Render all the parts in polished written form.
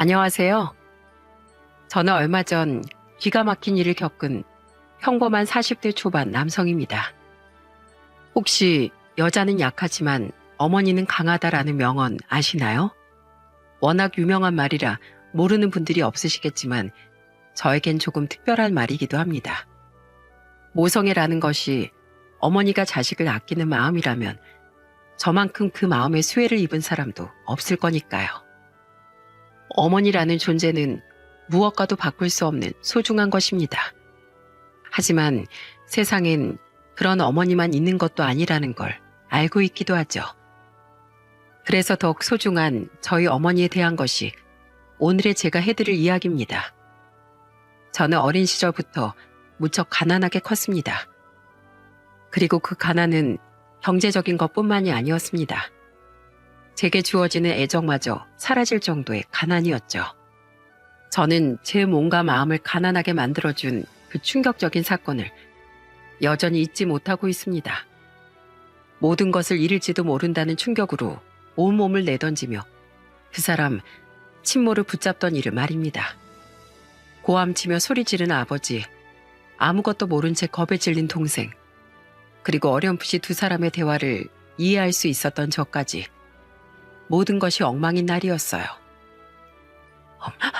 안녕하세요. 저는 얼마 전 기가 막힌 일을 겪은 평범한 40대 초반 남성입니다. 혹시 여자는 약하지만 어머니는 강하다라는 명언 아시나요? 워낙 유명한 말이라 모르는 분들이 없으시겠지만 저에겐 조금 특별한 말이기도 합니다. 모성애라는 것이 어머니가 자식을 아끼는 마음이라면 저만큼 그 마음에 수혜를 입은 사람도 없을 거니까요. 어머니라는 존재는 무엇과도 바꿀 수 없는 소중한 것입니다. 하지만 세상엔 그런 어머니만 있는 것도 아니라는 걸 알고 있기도 하죠. 그래서 더욱 소중한 저희 어머니에 대한 것이 오늘의 제가 해드릴 이야기입니다. 저는 어린 시절부터 무척 가난하게 컸습니다. 그리고 그 가난은 경제적인 것뿐만이 아니었습니다. 제게 주어지는 애정마저 사라질 정도의 가난이었죠. 저는 제 몸과 마음을 가난하게 만들어준 그 충격적인 사건을 여전히 잊지 못하고 있습니다. 모든 것을 잃을지도 모른다는 충격으로 온몸을 내던지며 그 사람 친모를 붙잡던 일을 말입니다. 고함치며 소리 지르는 아버지, 아무것도 모른 채 겁에 질린 동생, 그리고 어렴풋이 두 사람의 대화를 이해할 수 있었던 저까지 모든 것이 엉망인 날이었어요.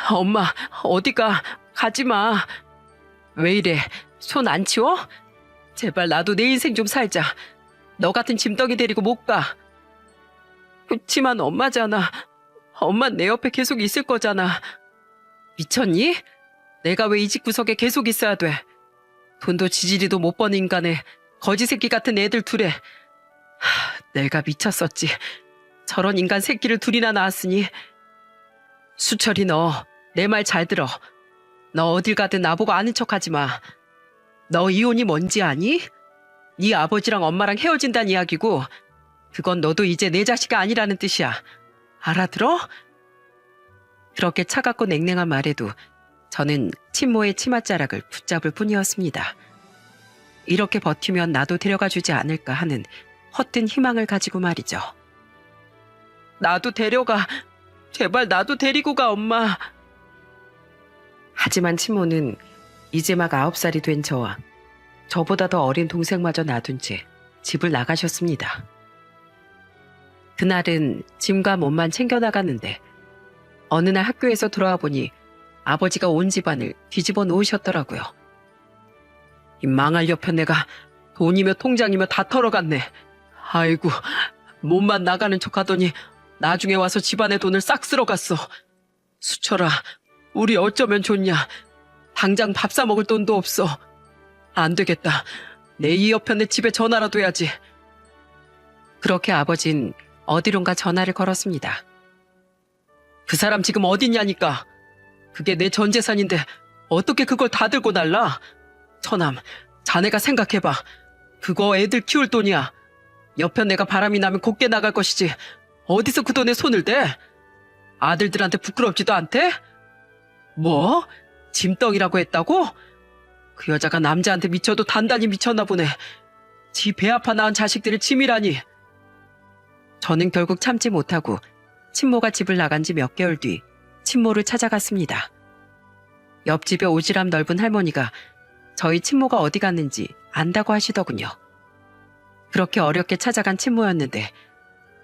엄마, 어디가? 가지마. 왜 이래? 손 안 치워? 제발 나도 내 인생 좀 살자. 너 같은 짐덩이 데리고 못 가. 그치만 엄마잖아. 엄만 내 옆에 계속 있을 거잖아. 미쳤니? 내가 왜 이 집구석에 계속 있어야 돼? 돈도 지지리도 못 버는 인간에 거지 새끼 같은 애들 둘에. 내가 미쳤었지. 저런 인간 새끼를 둘이나 낳았으니. 수철이 너 내 말 잘 들어. 너 어딜 가든 나보고 아는 척하지 마. 너 이혼이 뭔지 아니? 네 아버지랑 엄마랑 헤어진다는 이야기고 그건 너도 이제 내 자식이 아니라는 뜻이야. 알아들어? 그렇게 차갑고 냉랭한 말에도 저는 친모의 치맛자락을 붙잡을 뿐이었습니다. 이렇게 버티면 나도 데려가 주지 않을까 하는 헛된 희망을 가지고 말이죠. 나도 데려가. 제발 나도 데리고 가, 엄마. 하지만 친모는 이제 막 9살이 된 저와 저보다 더 어린 동생마저 놔둔 채 집을 나가셨습니다. 그날은 짐과 몸만 챙겨나갔는데 어느 날 학교에서 돌아와 보니 아버지가 온 집안을 뒤집어 놓으셨더라고요. 이 망할 여편네가 돈이며 통장이며 다 털어갔네. 아이고, 몸만 나가는 척하더니 나중에 와서 집안의 돈을 싹 쓸어갔어. 수철아, 우리 어쩌면 좋냐. 당장 밥 사 먹을 돈도 없어. 안 되겠다. 내 이 여편네 집에 전화라도 해야지. 그렇게 아버진 어디론가 전화를 걸었습니다. 그 사람 지금 어딨냐니까. 그게 내 전 재산인데 어떻게 그걸 다 들고 날라. 처남, 자네가 생각해봐. 그거 애들 키울 돈이야. 여편네가 바람이 나면 곱게 나갈 것이지. 어디서 그 돈에 손을 대? 아들들한테 부끄럽지도 않대? 뭐? 짐덩이라고 했다고? 그 여자가 남자한테 미쳐도 단단히 미쳤나 보네. 지 배 아파 낳은 자식들을 짐이라니. 저는 결국 참지 못하고 친모가 집을 나간 지 몇 개월 뒤 친모를 찾아갔습니다. 옆집에 오지랖 넓은 할머니가 저희 친모가 어디 갔는지 안다고 하시더군요. 그렇게 어렵게 찾아간 친모였는데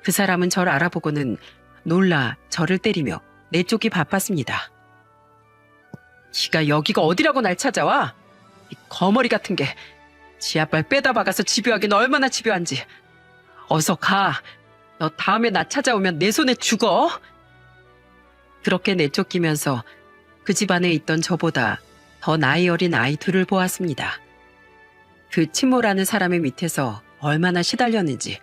그 사람은 저를 알아보고는 놀라 저를 때리며 내쫓기 바빴습니다. 네가 여기가 어디라고 날 찾아와? 이 거머리 같은 게. 지하발 빼다 박아서 집요하긴 얼마나 집요한지. 어서 가. 너 다음에 나 찾아오면 내 손에 죽어. 그렇게 내쫓기면서 그 집안에 있던 저보다 더 나이 어린 아이 둘을 보았습니다. 그 친모라는 사람의 밑에서 얼마나 시달렸는지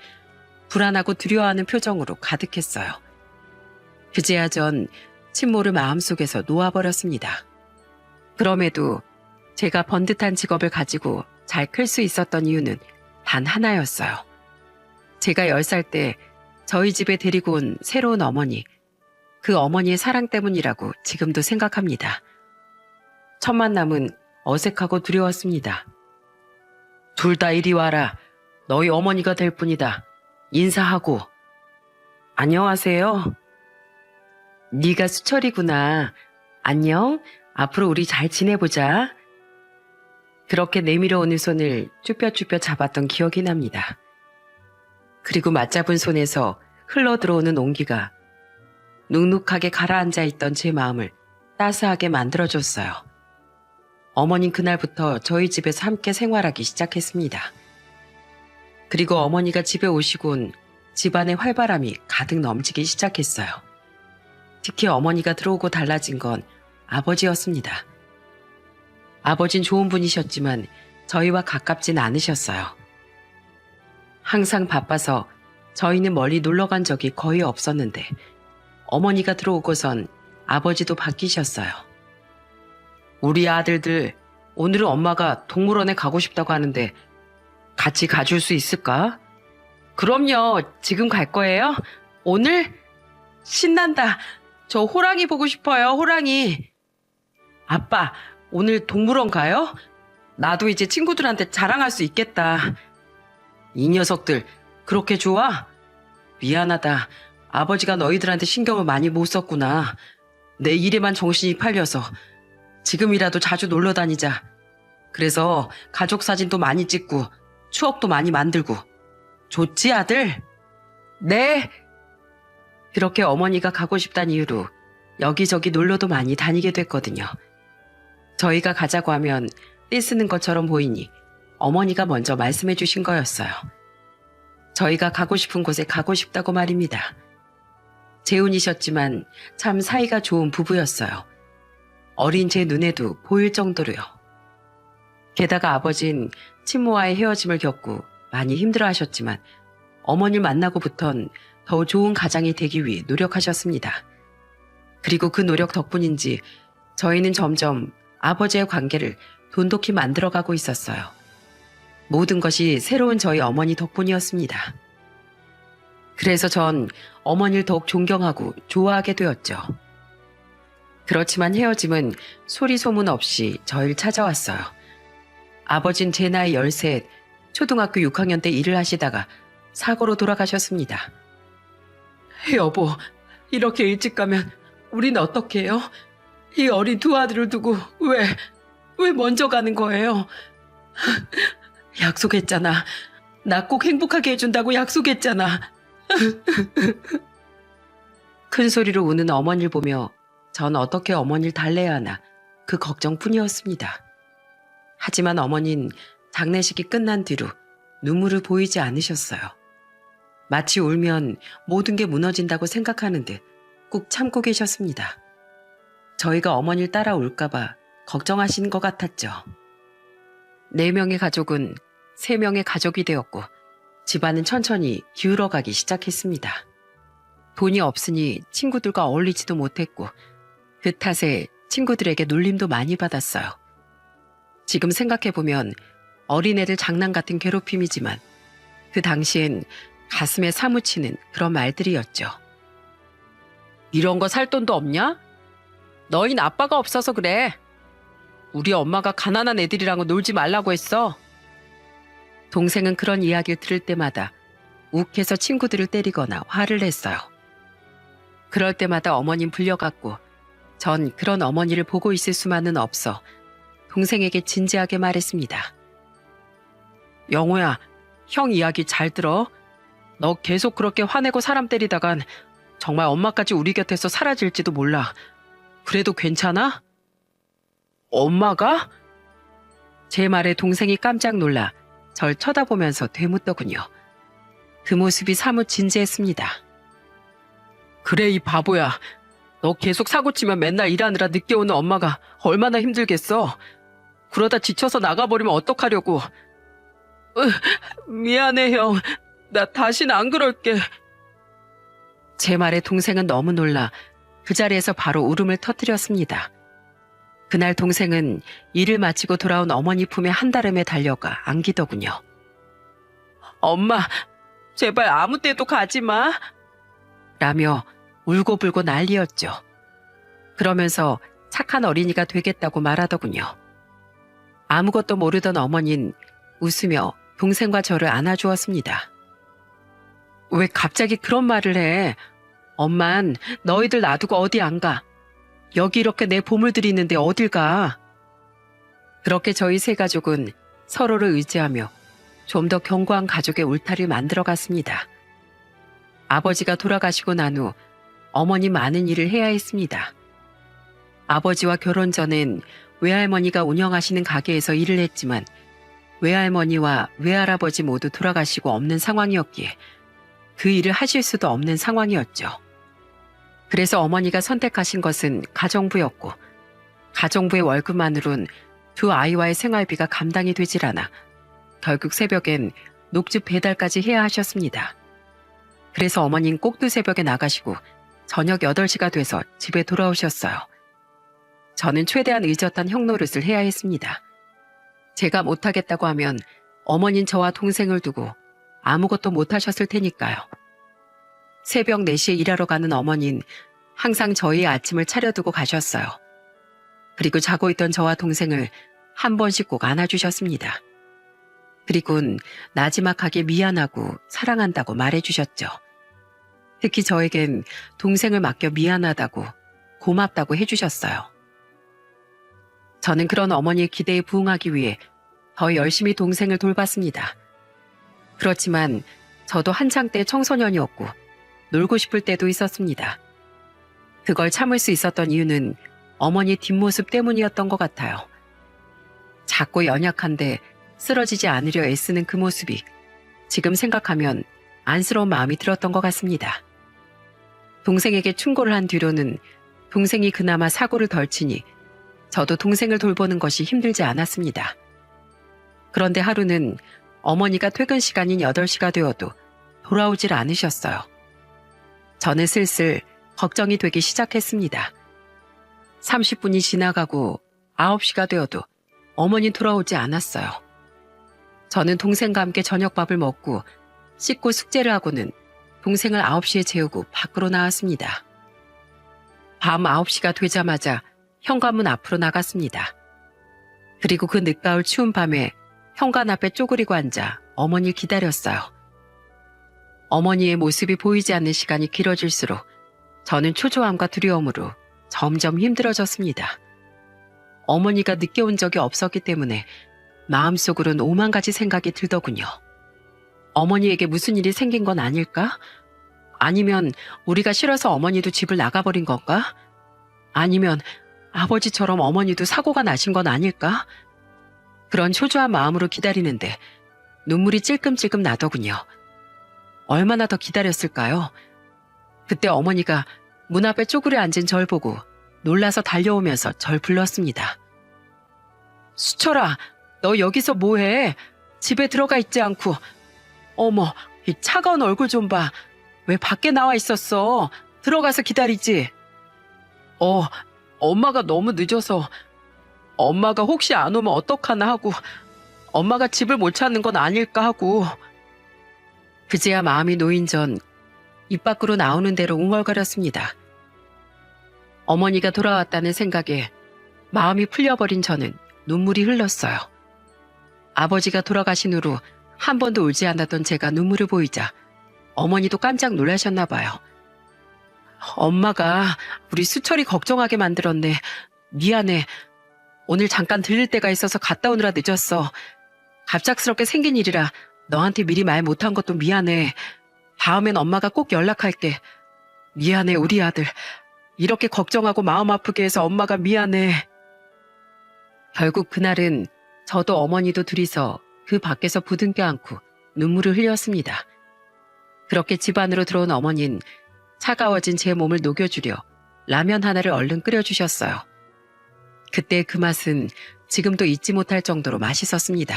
불안하고 두려워하는 표정으로 가득했어요. 그제야 전 친모를 마음속에서 놓아버렸습니다. 그럼에도 제가 번듯한 직업을 가지고 잘 클 수 있었던 이유는 단 하나였어요. 제가 10살 때 저희 집에 데리고 온 새로운 어머니, 그 어머니의 사랑 때문이라고 지금도 생각합니다. 첫 만남은 어색하고 두려웠습니다. 둘 다 이리 와라. 너희 어머니가 될 뿐이다. 인사하고. 안녕하세요. 네가 수철이구나. 안녕. 앞으로 우리 잘 지내보자. 그렇게 내밀어 오는 손을 쭈뼛쭈뼛 잡았던 기억이 납니다. 그리고 맞잡은 손에서 흘러들어오는 온기가 눅눅하게 가라앉아 있던 제 마음을 따스하게 만들어줬어요. 어머닌 그날부터 저희 집에서 함께 생활하기 시작했습니다. 그리고 어머니가 집에 오시곤 집안에 활바람이 가득 넘치기 시작했어요. 특히 어머니가 들어오고 달라진 건 아버지였습니다. 아버진 좋은 분이셨지만 저희와 가깝진 않으셨어요. 항상 바빠서 저희는 멀리 놀러 간 적이 거의 없었는데 어머니가 들어오고선 아버지도 바뀌셨어요. 우리 아들들 오늘은 엄마가 동물원에 가고 싶다고 하는데 같이 가줄 수 있을까? 그럼요. 지금 갈 거예요? 오늘? 신난다. 저 호랑이 보고 싶어요. 호랑이. 아빠, 오늘 동물원 가요? 나도 이제 친구들한테 자랑할 수 있겠다. 이 녀석들 그렇게 좋아? 미안하다. 아버지가 너희들한테 신경을 많이 못 썼구나. 내 일에만 정신이 팔려서. 지금이라도 자주 놀러 다니자. 그래서 가족 사진도 많이 찍고 추억도 많이 만들고. 좋지, 아들? 네. 그렇게 어머니가 가고 싶다는 이유로 여기저기 놀러도 많이 다니게 됐거든요. 저희가 가자고 하면 떼쓰는 것처럼 보이니 어머니가 먼저 말씀해 주신 거였어요. 저희가 가고 싶은 곳에 가고 싶다고 말입니다. 재혼이셨지만 참 사이가 좋은 부부였어요. 어린 제 눈에도 보일 정도로요. 게다가 아버진 친모와의 헤어짐을 겪고 많이 힘들어하셨지만 어머니를 만나고부턴 더 좋은 가장이 되기 위해 노력하셨습니다. 그리고 그 노력 덕분인지 저희는 점점 아버지의 관계를 돈독히 만들어가고 있었어요. 모든 것이 새로운 저희 어머니 덕분이었습니다. 그래서 전 어머니를 더욱 존경하고 좋아하게 되었죠. 그렇지만 헤어짐은 소리 소문 없이 저희를 찾아왔어요. 아버진 제 나이 13, 초등학교 6학년 때 일을 하시다가 사고로 돌아가셨습니다. 여보, 이렇게 일찍 가면 우린 어떻게 해요? 이 어린 두 아들을 두고 왜 먼저 가는 거예요? 약속했잖아. 나 꼭 행복하게 해준다고 약속했잖아. 큰 소리로 우는 어머니를 보며 전 어떻게 어머니를 달래야 하나 그 걱정뿐이었습니다. 하지만 어머니는 장례식이 끝난 뒤로 눈물을 보이지 않으셨어요. 마치 울면 모든 게 무너진다고 생각하는 듯 꾹 참고 계셨습니다. 저희가 어머니를 따라 올까봐 걱정하시는 것 같았죠. 4명의 가족은 3명의 가족이 되었고 집안은 천천히 기울어가기 시작했습니다. 돈이 없으니 친구들과 어울리지도 못했고 그 탓에 친구들에게 놀림도 많이 받았어요. 지금 생각해보면 어린애들 장난 같은 괴롭힘이지만 그 당시엔 가슴에 사무치는 그런 말들이었죠. 이런 거 살 돈도 없냐? 너흰 아빠가 없어서 그래. 우리 엄마가 가난한 애들이랑은 놀지 말라고 했어. 동생은 그런 이야기를 들을 때마다 욱해서 친구들을 때리거나 화를 냈어요. 그럴 때마다 어머님 불려갔고 전 그런 어머니를 보고 있을 수만은 없어 동생에게 진지하게 말했습니다. 영호야, 형 이야기 잘 들어. 너 계속 그렇게 화내고 사람 때리다간 정말 엄마까지 우리 곁에서 사라질지도 몰라. 그래도 괜찮아? 엄마가? 제 말에 동생이 깜짝 놀라 절 쳐다보면서 되묻더군요. 그 모습이 사뭇 진지했습니다. 그래, 이 바보야. 너 계속 사고치면 맨날 일하느라 늦게 오는 엄마가 얼마나 힘들겠어. 그러다 지쳐서 나가버리면 어떡하려고. 미안해, 형. 나 다시는 안 그럴게. 제 말에 동생은 너무 놀라 그 자리에서 바로 울음을 터뜨렸습니다. 그날 동생은 일을 마치고 돌아온 어머니 품에 한달음에 달려가 안기더군요. 엄마, 제발 아무 데도 가지 마. 라며 울고불고 난리였죠. 그러면서 착한 어린이가 되겠다고 말하더군요. 아무것도 모르던 어머니는 웃으며 동생과 저를 안아주었습니다. 왜 갑자기 그런 말을 해? 엄만 너희들 놔두고 어디 안 가. 여기 이렇게 내 보물들이 있는데 어딜 가. 그렇게 저희 세 가족은 서로를 의지하며 좀 더 견고한 가족의 울타리를 만들어갔습니다. 아버지가 돌아가시고 난 후 어머니 많은 일을 해야 했습니다. 아버지와 결혼 전엔 외할머니가 운영하시는 가게에서 일을 했지만 외할머니와 외할아버지 모두 돌아가시고 없는 상황이었기에 그 일을 하실 수도 없는 상황이었죠. 그래서 어머니가 선택하신 것은 가정부였고 가정부의 월급만으론 두 아이와의 생활비가 감당이 되질 않아 결국 새벽엔 녹즙 배달까지 해야 하셨습니다. 그래서 어머니는 꼭두 새벽에 나가시고 저녁 8시가 돼서 집에 돌아오셨어요. 저는 최대한 의젓한 형 노릇을 해야 했습니다. 제가 못하겠다고 하면 어머닌 저와 동생을 두고 아무것도 못하셨을 테니까요. 새벽 4시에 일하러 가는 어머니는 항상 저희의 아침을 차려두고 가셨어요. 그리고 자고 있던 저와 동생을 한 번씩 꼭 안아주셨습니다. 그리고는 나지막하게 미안하고 사랑한다고 말해주셨죠. 특히 저에겐 동생을 맡겨 미안하다고 고맙다고 해주셨어요. 저는 그런 어머니의 기대에 부응하기 위해 더 열심히 동생을 돌봤습니다. 그렇지만 저도 한창 때 청소년이었고 놀고 싶을 때도 있었습니다. 그걸 참을 수 있었던 이유는 어머니 뒷모습 때문이었던 것 같아요. 작고 연약한데 쓰러지지 않으려 애쓰는 그 모습이 지금 생각하면 안쓰러운 마음이 들었던 것 같습니다. 동생에게 충고를 한 뒤로는 동생이 그나마 사고를 덜 치니 저도 동생을 돌보는 것이 힘들지 않았습니다. 그런데 하루는 어머니가 퇴근 시간인 8시가 되어도 돌아오질 않으셨어요. 저는 슬슬 걱정이 되기 시작했습니다. 30분이 지나가고 9시가 되어도 어머니 돌아오지 않았어요. 저는 동생과 함께 저녁밥을 먹고 씻고 숙제를 하고는 동생을 9시에 재우고 밖으로 나왔습니다. 밤 9시가 되자마자 현관문 앞으로 나갔습니다. 그리고 그 늦가을 추운 밤에 현관 앞에 쪼그리고 앉아 어머니를 기다렸어요. 어머니의 모습이 보이지 않는 시간이 길어질수록 저는 초조함과 두려움으로 점점 힘들어졌습니다. 어머니가 늦게 온 적이 없었기 때문에 마음속으론 오만 가지 생각이 들더군요. 어머니에게 무슨 일이 생긴 건 아닐까? 아니면 우리가 싫어서 어머니도 집을 나가버린 건가? 아니면 아버지처럼 어머니도 사고가 나신 건 아닐까? 그런 초조한 마음으로 기다리는데 눈물이 찔끔찔끔 나더군요. 얼마나 더 기다렸을까요? 그때 어머니가 문 앞에 쪼그려 앉은 절 보고 놀라서 달려오면서 절 불렀습니다. 수철아, 너 여기서 뭐해? 집에 들어가 있지 않고. 어머, 이 차가운 얼굴 좀 봐. 왜 밖에 나와 있었어? 들어가서 기다리지. 엄마가 너무 늦어서 엄마가 혹시 안 오면 어떡하나 하고 엄마가 집을 못 찾는 건 아닐까 하고. 그제야 마음이 놓인 전 입 밖으로 나오는 대로 웅얼거렸습니다. 어머니가 돌아왔다는 생각에 마음이 풀려버린 저는 눈물이 흘렀어요. 아버지가 돌아가신 후로 한 번도 울지 않았던 제가 눈물을 보이자 어머니도 깜짝 놀라셨나 봐요. 엄마가 우리 수철이 걱정하게 만들었네. 미안해. 오늘 잠깐 들릴 때가 있어서 갔다 오느라 늦었어. 갑작스럽게 생긴 일이라 너한테 미리 말 못한 것도 미안해. 다음엔 엄마가 꼭 연락할게. 미안해, 우리 아들. 이렇게 걱정하고 마음 아프게 해서 엄마가 미안해. 결국 그날은 저도 어머니도 둘이서 그 밖에서 부둥켜 안고 눈물을 흘렸습니다. 그렇게 집 안으로 들어온 어머니는 차가워진 제 몸을 녹여주려 라면 하나를 얼른 끓여주셨어요. 그때 그 맛은 지금도 잊지 못할 정도로 맛있었습니다.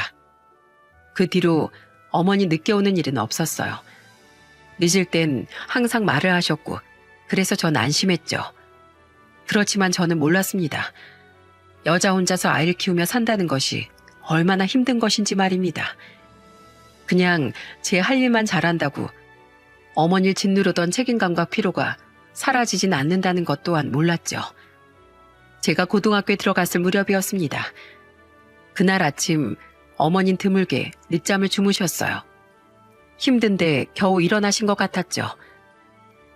그 뒤로 어머니 늦게 오는 일은 없었어요. 늦을 땐 항상 말을 하셨고 그래서 전 안심했죠. 그렇지만 저는 몰랐습니다. 여자 혼자서 아이를 키우며 산다는 것이 얼마나 힘든 것인지 말입니다. 그냥 제 할 일만 잘한다고 어머니를 짓누르던 책임감과 피로가 사라지진 않는다는 것 또한 몰랐죠. 제가 고등학교에 들어갔을 무렵이었습니다. 그날 아침 어머니는 드물게 늦잠을 주무셨어요. 힘든데 겨우 일어나신 것 같았죠.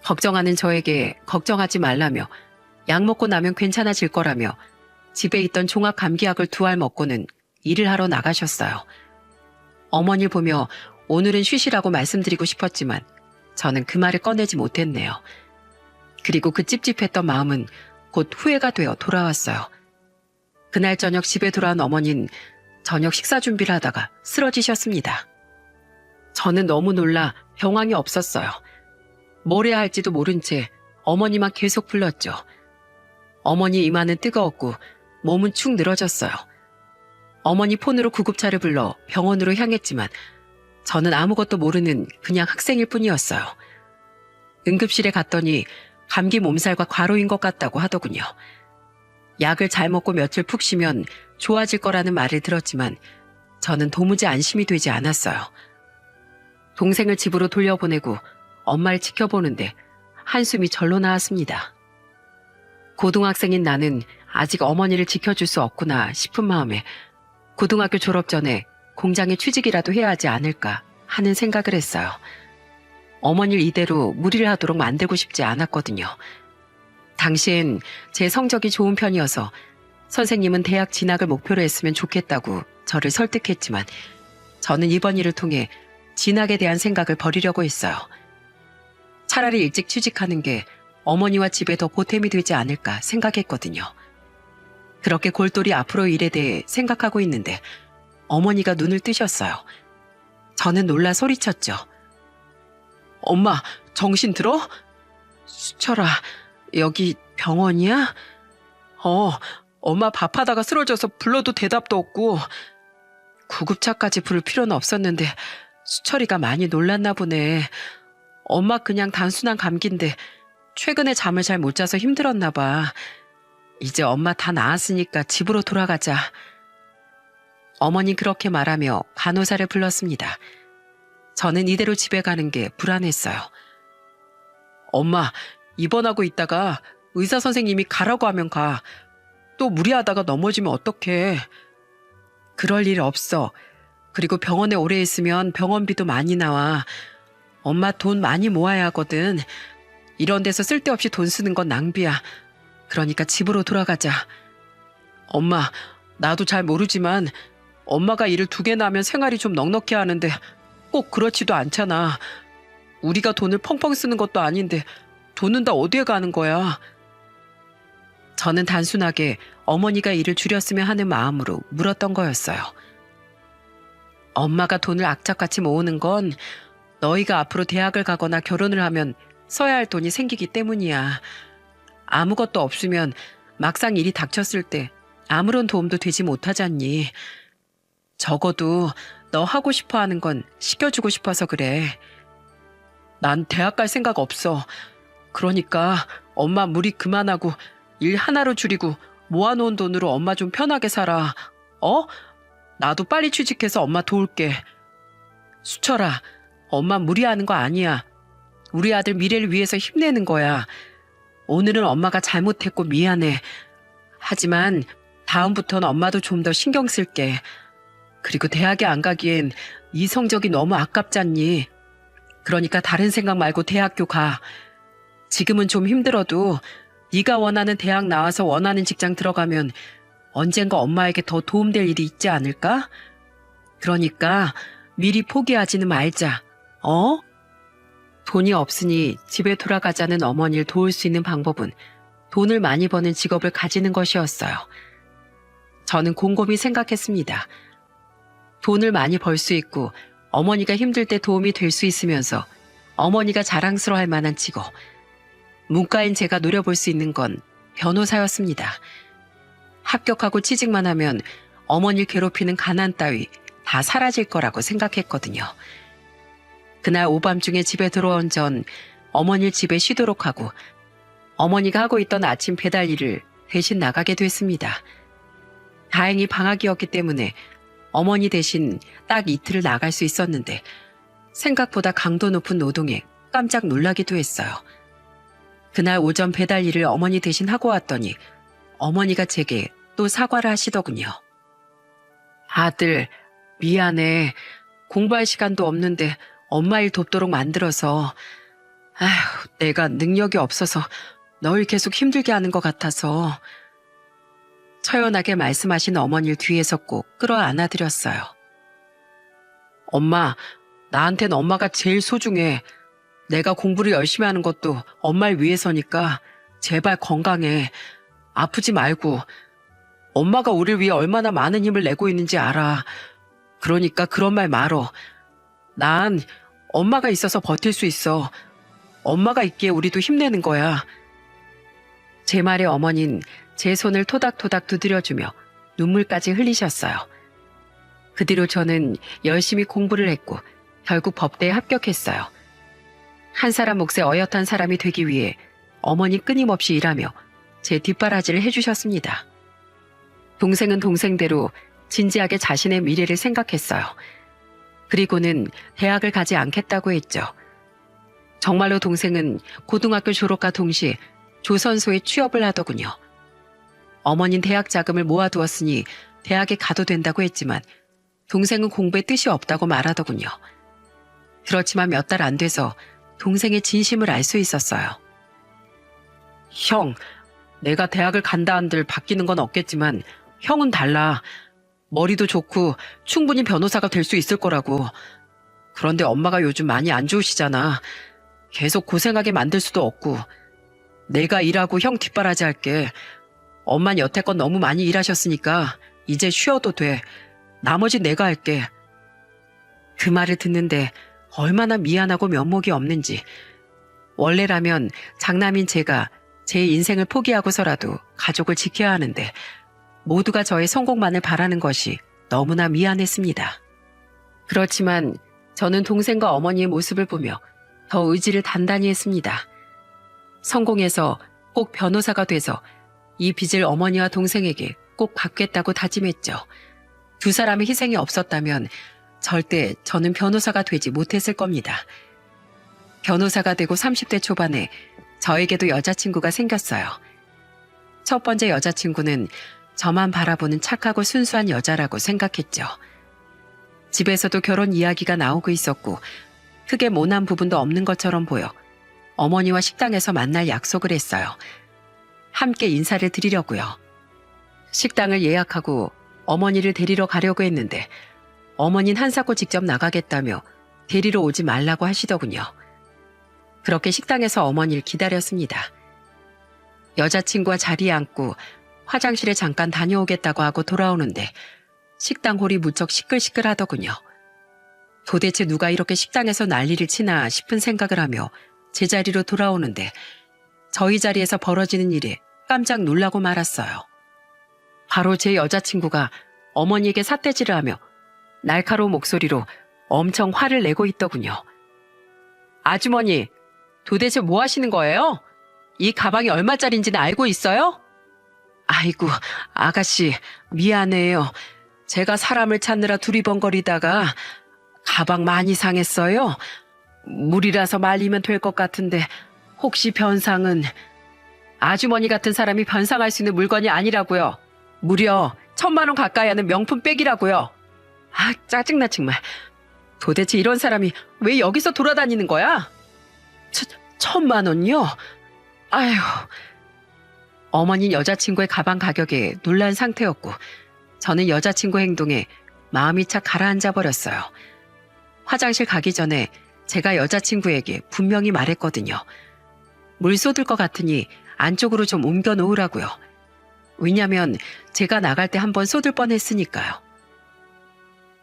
걱정하는 저에게 걱정하지 말라며 약 먹고 나면 괜찮아질 거라며 집에 있던 종합 감기약을 2알 먹고는 일을 하러 나가셨어요. 어머니를 보며 오늘은 쉬시라고 말씀드리고 싶었지만 저는 그 말을 꺼내지 못했네요. 그리고 그 찝찝했던 마음은 곧 후회가 되어 돌아왔어요. 그날 저녁 집에 돌아온 어머니는 저녁 식사 준비를 하다가 쓰러지셨습니다. 저는 너무 놀라 병황이 없었어요. 뭘 해야 할지도 모른 채 어머니만 계속 불렀죠. 어머니 이마는 뜨거웠고 몸은 축 늘어졌어요. 어머니 폰으로 구급차를 불러 병원으로 향했지만 저는 아무것도 모르는 그냥 학생일 뿐이었어요. 응급실에 갔더니 감기 몸살과 과로인 것 같다고 하더군요. 약을 잘 먹고 며칠 푹 쉬면 좋아질 거라는 말을 들었지만 저는 도무지 안심이 되지 않았어요. 동생을 집으로 돌려보내고 엄마를 지켜보는데 한숨이 절로 나왔습니다. 고등학생인 나는 아직 어머니를 지켜줄 수 없구나 싶은 마음에 고등학교 졸업 전에 공장에 취직이라도 해야 하지 않을까 하는 생각을 했어요. 어머니를 이대로 무리를 하도록 만들고 싶지 않았거든요. 당시엔 제 성적이 좋은 편이어서 선생님은 대학 진학을 목표로 했으면 좋겠다고 저를 설득했지만 저는 이번 일을 통해 진학에 대한 생각을 버리려고 했어요. 차라리 일찍 취직하는 게 어머니와 집에 더 보탬이 되지 않을까 생각했거든요. 그렇게 골똘히 앞으로 일에 대해 생각하고 있는데 어머니가 눈을 뜨셨어요. 저는 놀라 소리쳤죠. 엄마, 정신 들어? 수철아, 여기 병원이야? 엄마 밥하다가 쓰러져서 불러도 대답도 없고 구급차까지 부를 필요는 없었는데 수철이가 많이 놀랐나 보네. 엄마 그냥 단순한 감기인데 최근에 잠을 잘 못 자서 힘들었나 봐. 이제 엄마 다 나았으니까 집으로 돌아가자. 어머니 그렇게 말하며 간호사를 불렀습니다. 저는 이대로 집에 가는 게 불안했어요. 엄마, 입원하고 있다가 의사 선생님이 가라고 하면 가. 또 무리하다가 넘어지면 어떡해. 그럴 일 없어. 그리고 병원에 오래 있으면 병원비도 많이 나와. 엄마 돈 많이 모아야 하거든. 이런 데서 쓸데없이 돈 쓰는 건 낭비야. 그러니까 집으로 돌아가자. 엄마, 나도 잘 모르지만 엄마가 일을 2개나 하면 생활이 좀 넉넉해 하는데 꼭 그렇지도 않잖아. 우리가 돈을 펑펑 쓰는 것도 아닌데 돈은 다 어디에 가는 거야? 저는 단순하게 어머니가 일을 줄였으면 하는 마음으로 물었던 거였어요. 엄마가 돈을 악착같이 모으는 건 너희가 앞으로 대학을 가거나 결혼을 하면 써야 할 돈이 생기기 때문이야. 아무것도 없으면 막상 일이 닥쳤을 때 아무런 도움도 되지 못하잖니. 적어도 너 하고 싶어 하는 건 시켜주고 싶어서 그래. 난 대학 갈 생각 없어. 그러니까 엄마 무리 그만하고 일 하나로 줄이고 모아놓은 돈으로 엄마 좀 편하게 살아. 나도 빨리 취직해서 엄마 도울게. 수철아, 엄마 무리하는 거 아니야. 우리 아들 미래를 위해서 힘내는 거야. 오늘은 엄마가 잘못했고 미안해. 하지만 다음부터는 엄마도 좀 더 신경 쓸게. 그리고 대학에 안 가기엔 이 성적이 너무 아깝잖니. 그러니까 다른 생각 말고 대학교 가. 지금은 좀 힘들어도 네가 원하는 대학 나와서 원하는 직장 들어가면 언젠가 엄마에게 더 도움될 일이 있지 않을까? 그러니까 미리 포기하지는 말자. 돈이 없으니 집에 돌아가자는 어머니를 도울 수 있는 방법은 돈을 많이 버는 직업을 가지는 것이었어요. 저는 곰곰이 생각했습니다. 돈을 많이 벌 수 있고 어머니가 힘들 때 도움이 될 수 있으면서 어머니가 자랑스러워할 만한 직업. 문과인 제가 노려볼 수 있는 건 변호사였습니다. 합격하고 취직만 하면 어머니를 괴롭히는 가난 따위 다 사라질 거라고 생각했거든요. 그날 오밤중에 집에 들어온 전 어머니를 집에 쉬도록 하고 어머니가 하고 있던 아침 배달 일을 대신 나가게 됐습니다. 다행히 방학이었기 때문에 어머니 대신 딱 이틀을 나갈 수 있었는데 생각보다 강도 높은 노동에 깜짝 놀라기도 했어요. 그날 오전 배달 일을 어머니 대신 하고 왔더니 어머니가 제게 또 사과를 하시더군요. 아들, 미안해. 공부할 시간도 없는데 엄마 일 돕도록 만들어서 아휴, 내가 능력이 없어서 널 계속 힘들게 하는 것 같아서 처연하게 말씀하신 어머니를 뒤에서 꼭 끌어안아드렸어요. 엄마, 나한텐 엄마가 제일 소중해. 내가 공부를 열심히 하는 것도 엄마를 위해서니까 제발 건강해. 아프지 말고. 엄마가 우리를 위해 얼마나 많은 힘을 내고 있는지 알아. 그러니까 그런 말 말어. 난 엄마가 있어서 버틸 수 있어. 엄마가 있기에 우리도 힘내는 거야. 제 말에 어머니는 제 손을 토닥토닥 두드려주며 눈물까지 흘리셨어요. 그 뒤로 저는 열심히 공부를 했고 결국 법대에 합격했어요. 한 사람 몫에 어엿한 사람이 되기 위해 어머니 끊임없이 일하며 제 뒷바라지를 해주셨습니다. 동생은 동생대로 진지하게 자신의 미래를 생각했어요. 그리고는 대학을 가지 않겠다고 했죠. 정말로 동생은 고등학교 졸업과 동시에 조선소에 취업을 하더군요. 어머니는 대학 자금을 모아두었으니 대학에 가도 된다고 했지만 동생은 공부에 뜻이 없다고 말하더군요. 그렇지만 몇 달 안 돼서 동생의 진심을 알 수 있었어요. 형, 내가 대학을 간다 한들 바뀌는 건 없겠지만 형은 달라. 머리도 좋고 충분히 변호사가 될 수 있을 거라고. 그런데 엄마가 요즘 많이 안 좋으시잖아. 계속 고생하게 만들 수도 없고. 내가 일하고 형 뒷바라지 할게. 엄만 여태껏 너무 많이 일하셨으니까 이제 쉬어도 돼. 나머지 내가 할게. 그 말을 듣는데 얼마나 미안하고 면목이 없는지. 원래라면 장남인 제가 제 인생을 포기하고서라도 가족을 지켜야 하는데 모두가 저의 성공만을 바라는 것이 너무나 미안했습니다. 그렇지만 저는 동생과 어머니의 모습을 보며 더 의지를 단단히 했습니다. 성공해서 꼭 변호사가 돼서 이 빚을 어머니와 동생에게 꼭 갚겠다고 다짐했죠. 두 사람의 희생이 없었다면 절대 저는 변호사가 되지 못했을 겁니다. 변호사가 되고 30대 초반에 저에게도 여자친구가 생겼어요. 첫 번째 여자친구는 저만 바라보는 착하고 순수한 여자라고 생각했죠. 집에서도 결혼 이야기가 나오고 있었고 크게 모난 부분도 없는 것처럼 보여 어머니와 식당에서 만날 약속을 했어요. 함께 인사를 드리려고요. 식당을 예약하고 어머니를 데리러 가려고 했는데 어머니는 한사코 직접 나가겠다며 데리러 오지 말라고 하시더군요. 그렇게 식당에서 어머니를 기다렸습니다. 여자친구와 자리에 앉고 화장실에 잠깐 다녀오겠다고 하고 돌아오는데 식당 홀이 무척 시끌시끌하더군요. 도대체 누가 이렇게 식당에서 난리를 치나 싶은 생각을 하며 제자리로 돌아오는데 저희 자리에서 벌어지는 일에 깜짝 놀라고 말았어요. 바로 제 여자친구가 어머니에게 삿대질을 하며 날카로운 목소리로 엄청 화를 내고 있더군요. 아주머니, 도대체 뭐 하시는 거예요? 이 가방이 얼마짜린지는 알고 있어요? 아이고, 아가씨, 미안해요. 제가 사람을 찾느라 두리번거리다가 가방 많이 상했어요. 물이라서 말리면 될 것 같은데 혹시 변상은? 아주머니 같은 사람이 변상할 수 있는 물건이 아니라고요. 무려 1,000만 원 가까이 하는 명품 백이라고요. 아, 짜증나 정말. 도대체 이런 사람이 왜 여기서 돌아다니는 거야? 1,000만 원요? 아휴. 어머니는 여자친구의 가방 가격에 놀란 상태였고 저는 여자친구 행동에 마음이 착 가라앉아 버렸어요. 화장실 가기 전에 제가 여자친구에게 분명히 말했거든요. 물 쏟을 것 같으니 안쪽으로 좀 옮겨 놓으라고요. 왜냐면 제가 나갈 때 한번 쏟을 뻔했으니까요.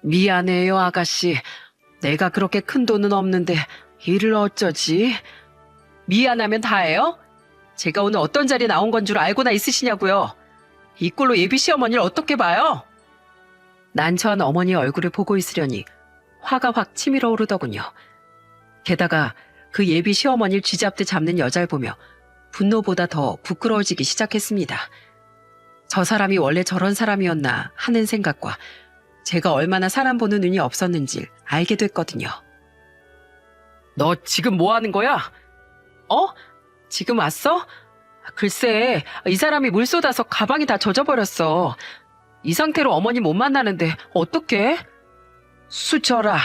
미안해요, 아가씨. 내가 그렇게 큰 돈은 없는데 일을 어쩌지? 미안하면 다해요? 제가 오늘 어떤 자리에 나온 건 줄 알고나 있으시냐고요. 이 꼴로 예비 시어머니를 어떻게 봐요? 난처한 어머니 얼굴을 보고 있으려니 화가 확 치밀어 오르더군요. 게다가 그 예비 시어머니를 쥐잡듯 잡는 여자를 보며 분노보다 더 부끄러워지기 시작했습니다. 저 사람이 원래 저런 사람이었나 하는 생각과 제가 얼마나 사람 보는 눈이 없었는지 알게 됐거든요. 너 지금 뭐 하는 거야? 지금 왔어? 글쎄, 이 사람이 물 쏟아서 가방이 다 젖어버렸어. 이 상태로 어머니 못 만나는데 어떡해? 수철아.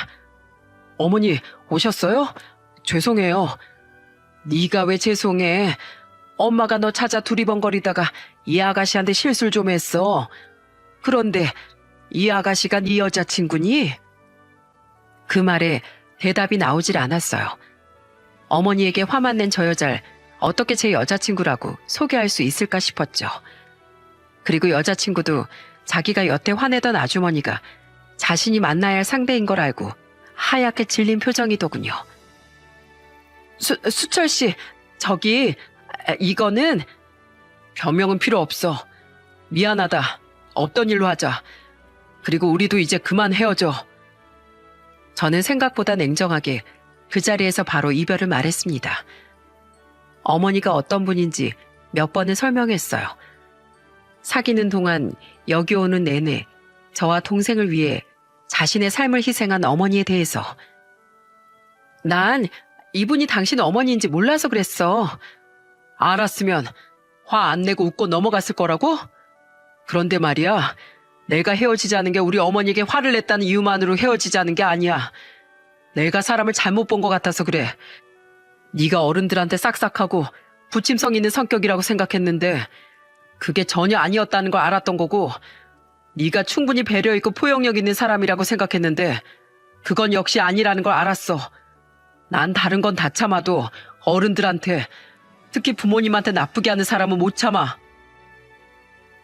어머니 오셨어요? 죄송해요. 네가 왜 죄송해? 엄마가 너 찾아 두리번거리다가 이 아가씨한테 실수를 좀 했어. 그런데 이 아가씨가 네 여자친구니? 그 말에 대답이 나오질 않았어요. 어머니에게 화만 낸 저 여자를 어떻게 제 여자친구라고 소개할 수 있을까 싶었죠. 그리고 여자친구도 자기가 여태 화내던 아주머니가 자신이 만나야 할 상대인 걸 알고 하얗게 질린 표정이더군요. 수철 씨, 저기 이거는 변명은 필요 없어. 미안하다. 없던 일로 하자. 그리고 우리도 이제 그만 헤어져. 저는 생각보다 냉정하게 그 자리에서 바로 이별을 말했습니다. 어머니가 어떤 분인지 몇 번을 설명했어요. 사귀는 동안 여기 오는 내내 저와 동생을 위해 자신의 삶을 희생한 어머니에 대해서 난 이분이 당신 어머니인지 몰라서 그랬어. 알았으면 화 안 내고 웃고 넘어갔을 거라고? 그런데 말이야, 내가 헤어지자는 게 우리 어머니에게 화를 냈다는 이유만으로 헤어지자는 게 아니야. 내가 사람을 잘못 본 것 같아서 그래. 네가 어른들한테 싹싹하고 부침성 있는 성격이라고 생각했는데 그게 전혀 아니었다는 걸 알았던 거고, 네가 충분히 배려 있고 포용력 있는 사람이라고 생각했는데 그건 역시 아니라는 걸 알았어. 난 다른 건 다 참아도 어른들한테, 특히 부모님한테 나쁘게 하는 사람은 못 참아.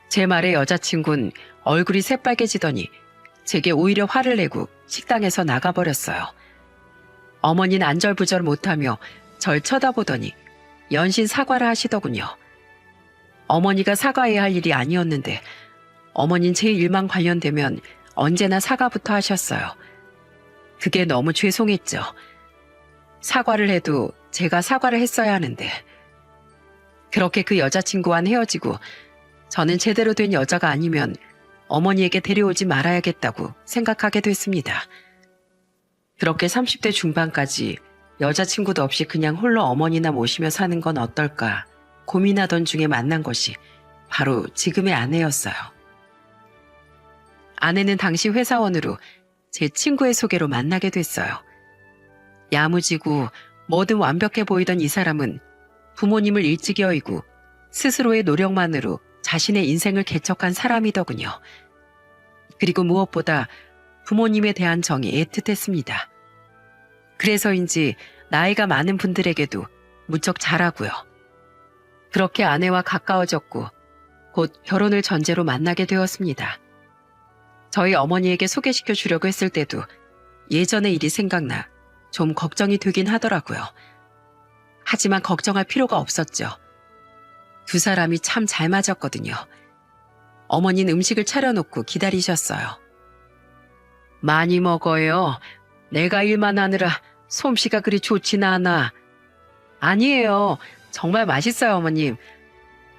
제 말에 여자친구는 얼굴이 새빨개지더니 제게 오히려 화를 내고 식당에서 나가버렸어요. 어머니는 안절부절 못하며 절 쳐다보더니 연신 사과를 하시더군요. 어머니가 사과해야 할 일이 아니었는데 어머니는 제 일만 관련되면 언제나 사과부터 하셨어요. 그게 너무 죄송했죠. 사과를 해도 제가 사과를 했어야 하는데. 그렇게 그 여자친구와는 헤어지고 저는 제대로 된 여자가 아니면 어머니에게 데려오지 말아야겠다고 생각하게 됐습니다. 그렇게 30대 중반까지 여자친구도 없이 그냥 홀로 어머니나 모시며 사는 건 어떨까 고민하던 중에 만난 것이 바로 지금의 아내였어요. 아내는 당시 회사원으로 제 친구의 소개로 만나게 됐어요. 야무지고 뭐든 완벽해 보이던 이 사람은 부모님을 일찍 여의고 스스로의 노력만으로 자신의 인생을 개척한 사람이더군요. 그리고 무엇보다 부모님에 대한 정이 애틋했습니다. 그래서인지 나이가 많은 분들에게도 무척 잘하고요. 그렇게 아내와 가까워졌고 곧 결혼을 전제로 만나게 되었습니다. 저희 어머니에게 소개시켜 주려고 했을 때도 예전의 일이 생각나 좀 걱정이 되긴 하더라고요. 하지만 걱정할 필요가 없었죠. 두 사람이 참 잘 맞았거든요. 어머니는 음식을 차려놓고 기다리셨어요. 많이 먹어요. 내가 일만 하느라 솜씨가 그리 좋진 않아. 아니에요. 정말 맛있어요, 어머님.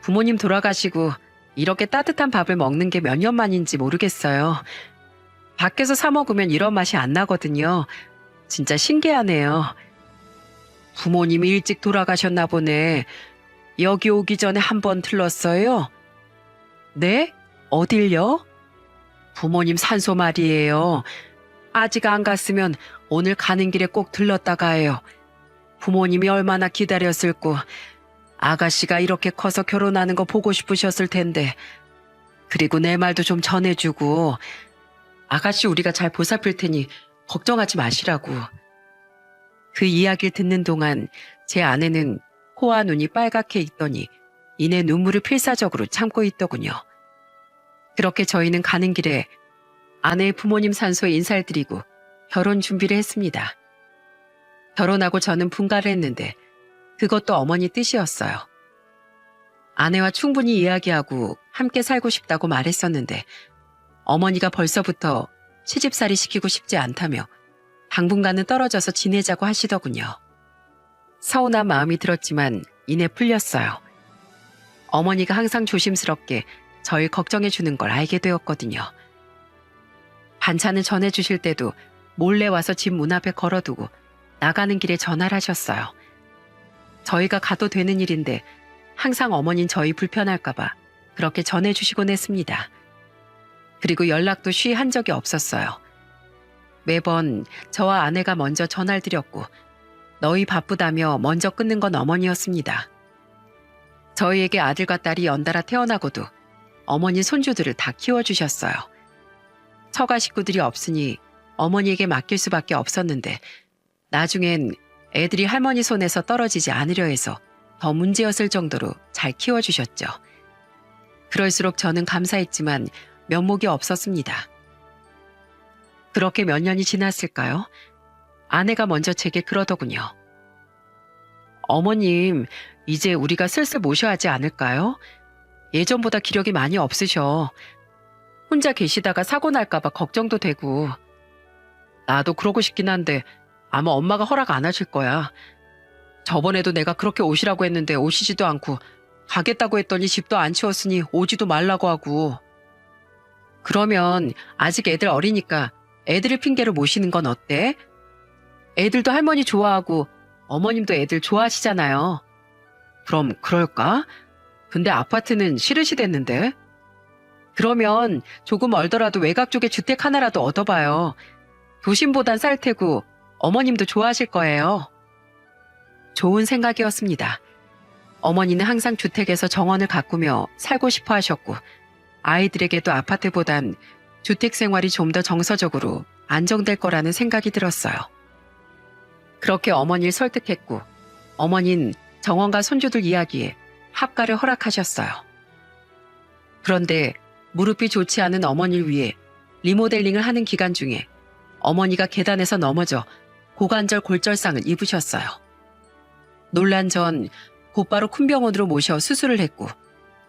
부모님 돌아가시고 이렇게 따뜻한 밥을 먹는 게 몇 년 만인지 모르겠어요. 밖에서 사 먹으면 이런 맛이 안 나거든요. 진짜 신기하네요. 부모님이 일찍 돌아가셨나 보네. 여기 오기 전에 한 번 들렀어요? 네? 어딜요? 부모님 산소 말이에요. 아직 안 갔으면 오늘 가는 길에 꼭 들렀다 가요. 부모님이 얼마나 기다렸을꼬. 아가씨가 이렇게 커서 결혼하는 거 보고 싶으셨을 텐데. 그리고 내 말도 좀 전해주고. 아가씨 우리가 잘 보살필 테니 걱정하지 마시라고. 그 이야기를 듣는 동안 제 아내는 코와 눈이 빨갛게 익더니 이내 눈물을 필사적으로 참고 있더군요. 그렇게 저희는 가는 길에 아내의 부모님 산소에 인사를 드리고 결혼 준비를 했습니다. 결혼하고 저는 분가를 했는데 그것도 어머니 뜻이었어요. 아내와 충분히 이야기하고 함께 살고 싶다고 말했었는데 어머니가 벌써부터 시집살이 시키고 싶지 않다며 당분간은 떨어져서 지내자고 하시더군요. 서운한 마음이 들었지만 이내 풀렸어요. 어머니가 항상 조심스럽게 저를 걱정해 주는 걸 알게 되었거든요. 반찬을 전해주실 때도 몰래 와서 집 문 앞에 걸어두고 나가는 길에 전화를 하셨어요. 저희가 가도 되는 일인데 항상 어머니는 저희 불편할까봐 그렇게 전해주시곤 했습니다. 그리고 연락도 쉬이 한 적이 없었어요. 매번 저와 아내가 먼저 전화를 드렸고 너희 바쁘다며 먼저 끊는 건 어머니였습니다. 저희에게 아들과 딸이 연달아 태어나고도 어머니 손주들을 다 키워주셨어요. 처가 식구들이 없으니 어머니에게 맡길 수밖에 없었는데 나중엔 애들이 할머니 손에서 떨어지지 않으려 해서 더 문제였을 정도로 잘 키워주셨죠. 그럴수록 저는 감사했지만 면목이 없었습니다. 그렇게 몇 년이 지났을까요? 아내가 먼저 제게 그러더군요. 어머님, 이제 우리가 슬슬 모셔야 하지 않을까요? 예전보다 기력이 많이 없으셔. 혼자 계시다가 사고 날까봐 걱정도 되고. 나도 그러고 싶긴 한데 아마 엄마가 허락 안 하실 거야. 저번에도 내가 그렇게 오시라고 했는데 오시지도 않고 가겠다고 했더니 집도 안 치웠으니 오지도 말라고 하고. 그러면 아직 애들 어리니까 애들을 핑계로 모시는 건 어때? 애들도 할머니 좋아하고 어머님도 애들 좋아하시잖아요. 그럼 그럴까? 근데 아파트는 싫으시댔는데? 그러면 조금 멀더라도 외곽 쪽에 주택 하나라도 얻어봐요. 도심보단 쌀 테고 어머님도 좋아하실 거예요. 좋은 생각이었습니다. 어머니는 항상 주택에서 정원을 가꾸며 살고 싶어 하셨고 아이들에게도 아파트보단 주택 생활이 좀 더 정서적으로 안정될 거라는 생각이 들었어요. 그렇게 어머니를 설득했고 어머니는 정원과 손주들 이야기에 합가를 허락하셨어요. 그런데 무릎이 좋지 않은 어머니를 위해 리모델링을 하는 기간 중에 어머니가 계단에서 넘어져 고관절 골절상을 입으셨어요. 논란 전 곧바로 큰 병원으로 모셔 수술을 했고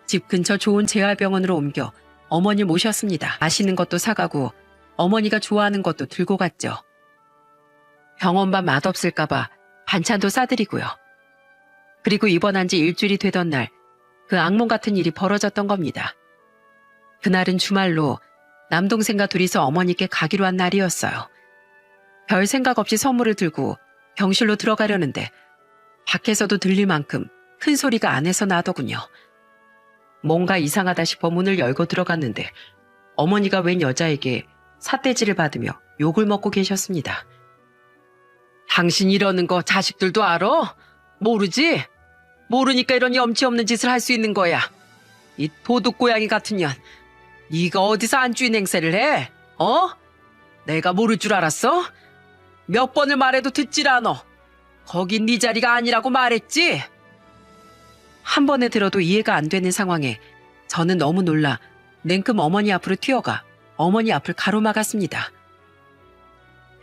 집 근처 좋은 재활병원으로 옮겨 어머니를 모셨습니다. 맛있는 것도 사가고 어머니가 좋아하는 것도 들고 갔죠. 병원밥 맛없을까봐 반찬도 싸드리고요. 그리고 입원한 지 일주일이 되던 날 그 악몽 같은 일이 벌어졌던 겁니다. 그날은 주말로 남동생과 둘이서 어머니께 가기로 한 날이었어요. 별 생각 없이 선물을 들고 병실로 들어가려는데 밖에서도 들릴 만큼 큰 소리가 안에서 나더군요. 뭔가 이상하다 싶어 문을 열고 들어갔는데 어머니가 웬 여자에게 삿대질을 받으며 욕을 먹고 계셨습니다. 당신 이러는 거 자식들도 알아? 모르지? 모르니까 이런 염치 없는 짓을 할 수 있는 거야. 이 도둑고양이 같은 년. 네가 어디서 안주인 행세를 해? 내가 모를 줄 알았어? 몇 번을 말해도 듣질 않아. 거긴 네 자리가 아니라고 말했지? 한 번에 들어도 이해가 안 되는 상황에 저는 너무 놀라 냉큼 어머니 앞으로 튀어가 어머니 앞을 가로막았습니다.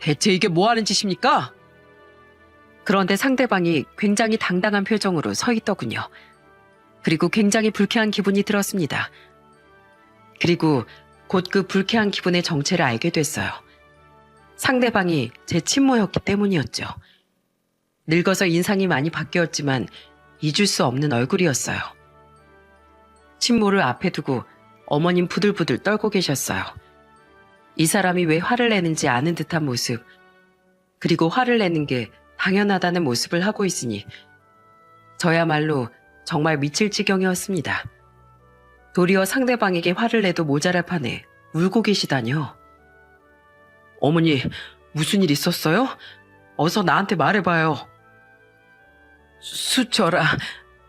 대체 이게 뭐 하는 짓입니까? 그런데 상대방이 굉장히 당당한 표정으로 서 있더군요. 그리고 굉장히 불쾌한 기분이 들었습니다. 그리고 곧 그 불쾌한 기분의 정체를 알게 됐어요. 상대방이 제 친모였기 때문이었죠. 늙어서 인상이 많이 바뀌었지만 잊을 수 없는 얼굴이었어요. 친모를 앞에 두고 어머님 부들부들 떨고 계셨어요. 이 사람이 왜 화를 내는지 아는 듯한 모습, 그리고 화를 내는 게 당연하다는 모습을 하고 있으니 저야말로 정말 미칠 지경이었습니다. 도리어 상대방에게 화를 내도 모자랄 판에 울고 계시다뇨. 어머니, 무슨 일 있었어요? 어서 나한테 말해봐요. 수철아,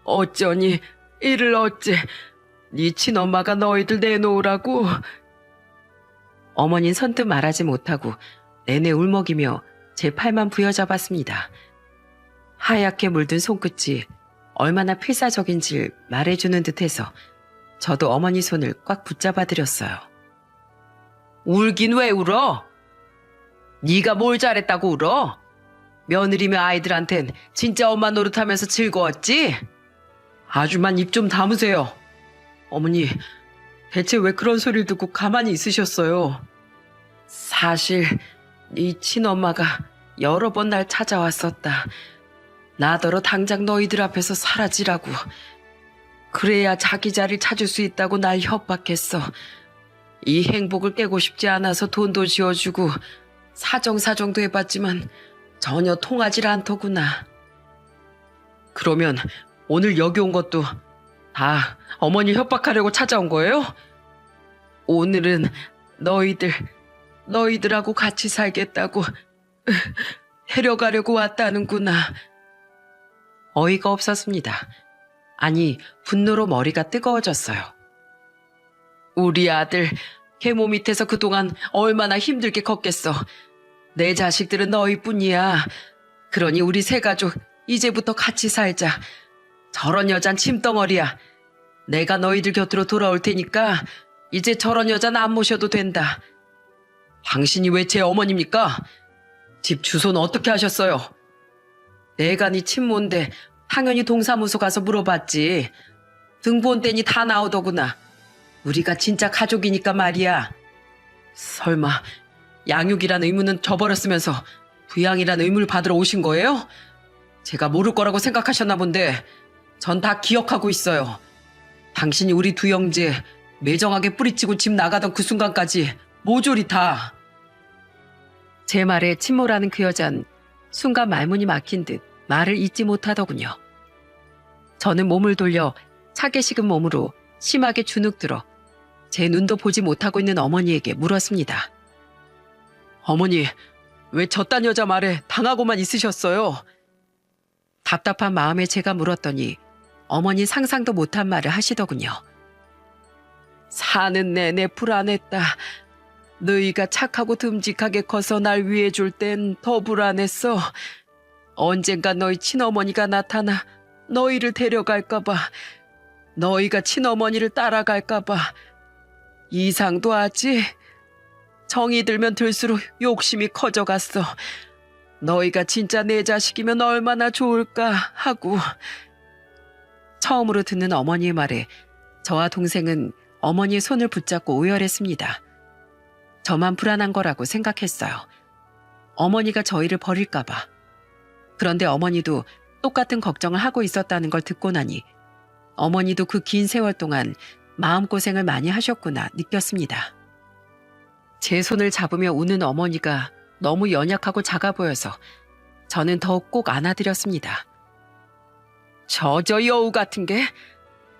어쩌니 이를 어째 네 친엄마가 너희들 내놓으라고. 어머니는 선뜻 말하지 못하고 내내 울먹이며 제 팔만 부여잡았습니다. 하얗게 물든 손끝이 얼마나 필사적인지 말해주는 듯해서 저도 어머니 손을 꽉 붙잡아드렸어요. 울긴 왜 울어? 네가 뭘 잘했다고 울어? 며느리며 아이들한텐 진짜 엄마 노릇하면서 즐거웠지? 아주만 입 좀 다무세요. 어머니, 대체 왜 그런 소리를 듣고 가만히 있으셨어요? 사실 네 친엄마가 여러 번 날 찾아왔었다. 나더러 당장 너희들 앞에서 사라지라고. 그래야 자기 자리를 찾을 수 있다고 날 협박했어. 이 행복을 깨고 싶지 않아서 돈도 지어주고 사정사정도 해봤지만 전혀 통하질 않더구나. 그러면 오늘 여기 온 것도 다 어머니 협박하려고 찾아온 거예요? 오늘은 너희들하고 같이 살겠다고 데려가려고 왔다는구나. 어이가 없었습니다. 아니, 분노로 머리가 뜨거워졌어요. 우리 아들, 계모 밑에서 그동안 얼마나 힘들게 컸겠어. 내 자식들은 너희뿐이야. 그러니 우리 세 가족 이제부터 같이 살자. 저런 여잔 침덩어리야. 내가 너희들 곁으로 돌아올 테니까 이제 저런 여잔 안 모셔도 된다. 당신이 왜 제 어머니입니까? 집 주소는 어떻게 하셨어요? 내가 네 친모인데 당연히 동사무소 가서 물어봤지. 등본 떼니 다 나오더구나. 우리가 진짜 가족이니까 말이야. 설마 양육이란 의무는 저버렸으면서 부양이란 의무를 받으러 오신 거예요? 제가 모를 거라고 생각하셨나 본데 전 다 기억하고 있어요. 당신이 우리 두 형제 매정하게 뿌리치고 집 나가던 그 순간까지 모조리 다. 제 말에 침몰하는 그 여잔 순간 말문이 막힌 듯 말을 잇지 못하더군요. 저는 몸을 돌려 차게 식은 몸으로 심하게 주눅들어 제 눈도 보지 못하고 있는 어머니에게 물었습니다. 어머니, 왜 저딴 여자 말에 당하고만 있으셨어요? 답답한 마음에 제가 물었더니 어머니 상상도 못한 말을 하시더군요. 사는 내내 불안했다. 너희가 착하고 듬직하게 커서 날 위해줄 땐 더 불안했어. 언젠가 너희 친어머니가 나타나 너희를 데려갈까봐, 너희가 친어머니를 따라갈까봐 이상도 하지. 정이 들면 들수록 욕심이 커져갔어. 너희가 진짜 내 자식이면 얼마나 좋을까 하고. 처음으로 듣는 어머니의 말에 저와 동생은 어머니의 손을 붙잡고 오열했습니다. 저만 불안한 거라고 생각했어요. 어머니가 저희를 버릴까봐. 그런데 어머니도 똑같은 걱정을 하고 있었다는 걸 듣고 나니 어머니도 그 긴 세월 동안 마음고생을 많이 하셨구나 느꼈습니다. 제 손을 잡으며 우는 어머니가 너무 연약하고 작아 보여서 저는 더욱 꼭 안아드렸습니다. 저저 여우 같은 게?